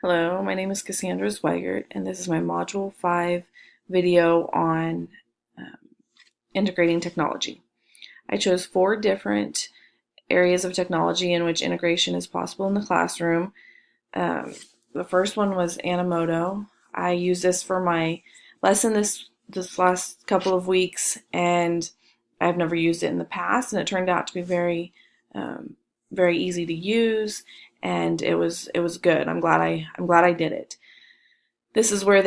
Hello, my name is Cassandra Zweigert, and this is my Module 5 video on um, integrating technology. I chose 4 different areas of technology in which integration is possible in the classroom. Um, the first one was Animoto. I used this for my lesson this last couple of weeks, and I've never used it in the past, and it turned out to be um, very easy to use, and it was good. I'm glad I did it. This is where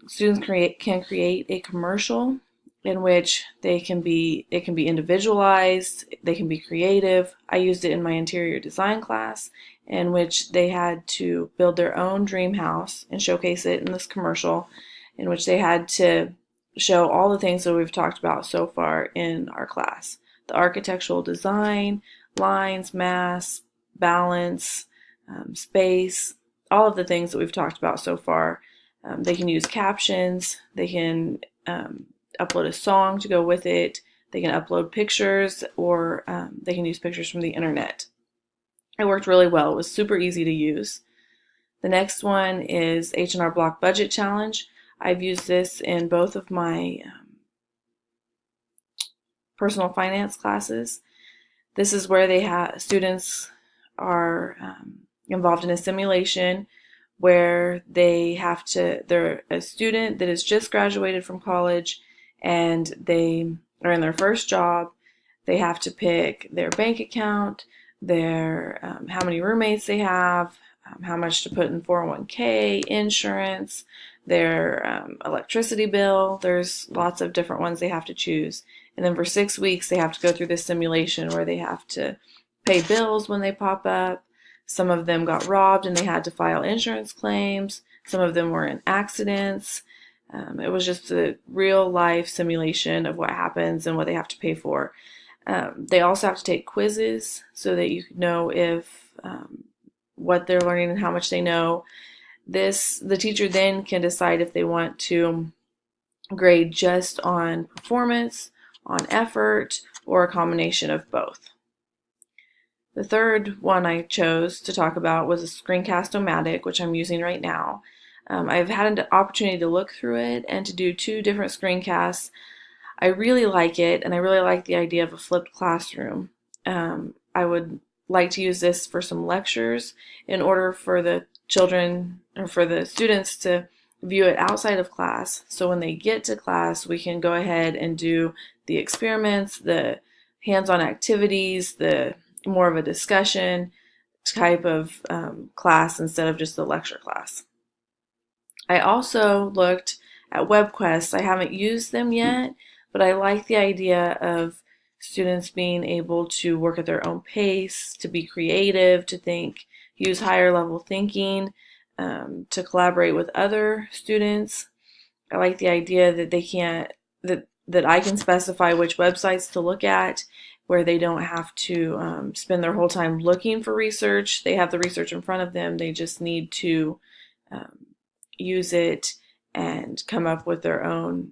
students can create a commercial in which it can be individualized, they can be creative. I used it in my interior design class in which they had to build their own dream house and showcase it in this commercial in which they had to show all the things that we've talked about so far in our class. The architectural design, lines, mass, balance, space, all of the things that we've talked about so far. They can use captions, they can upload a song to go with it, they can upload pictures, or they can use pictures from the internet. It worked really well. It was super easy to use. The next one is H&R Block Budget Challenge. I've used this in both of my personal finance classes. This is where students are involved in a simulation where they're a student that has just graduated from college and they are in their first job. They have to pick their bank account, how many roommates they have, how much to put in 401k, insurance, their electricity bill. There's lots of different ones they have to choose. And then for 6 weeks, they have to go through this simulation where they have to pay bills when they pop up. Some of them got robbed and they had to file insurance claims. Some of them were in accidents. It was just a real life simulation of what happens and what they have to pay for. They also have to take quizzes so that you know if what they're learning and how much they know. The teacher then can decide if they want to grade just on performance, on effort, or a combination of both. The third one I chose to talk about was a Screencast-O-Matic, which I'm using right now. I've had an opportunity to look through it and to do 2 different screencasts. I really like it, and I really like the idea of a flipped classroom. I would like to use this for some lectures in order for the children or for the students to view it outside of class. So when they get to class, we can go ahead and do the experiments, the hands-on activities, the more of a discussion type of class instead of just the lecture class. I also looked at WebQuest. I haven't used them yet, but I like the idea of students being able to work at their own pace, to be creative, to think, use higher level thinking, to collaborate with other students. I like the idea that they can't that I can specify which websites to look at, where they don't have to spend their whole time looking for research. They have the research in front of them. They just need to um, use it and come up with their own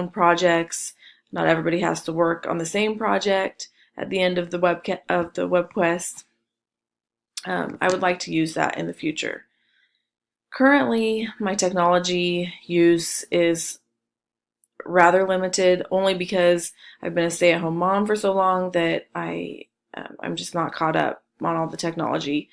projects. Not everybody has to work on the same project at the end of the WebQuest. I would like to use that in the future. Currently, my technology use is rather limited only because I've been a stay-at-home mom for so long that I'm just not caught up on all the technology.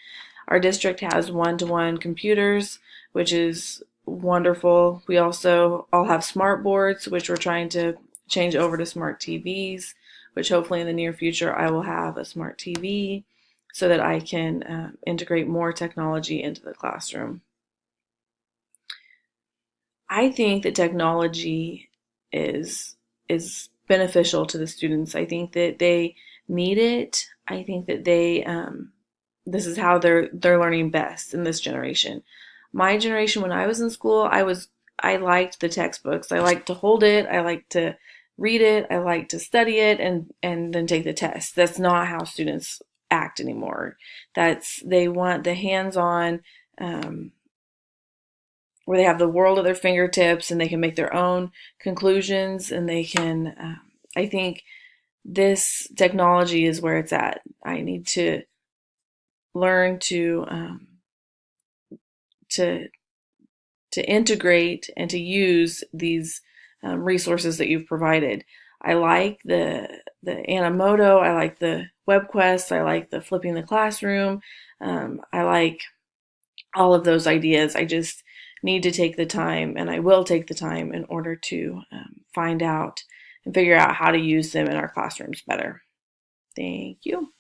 Our district has one-to-one computers, which is wonderful. We also all have smart boards, which we're trying to change over to smart TVs, which hopefully in the near future I will have a smart TV so that I can integrate more technology into the classroom. I think that technology is beneficial to the students. I think that they need it. I think that this is how they're learning best in this generation. My generation, when I was in school, I liked the textbooks. I liked to hold it. I liked to read it. I liked to study it and then take the test. That's not how students act anymore. They want the hands-on where they have the world at their fingertips and they can make their own conclusions and they can I think this technology is where it's at. I need to learn to to integrate and to use these resources that you've provided. I like the Animoto, I like the WebQuest, I like the Flipping the Classroom, I like all of those ideas. I just need to take the time, and I will take the time in order to find out and figure out how to use them in our classrooms better. Thank you.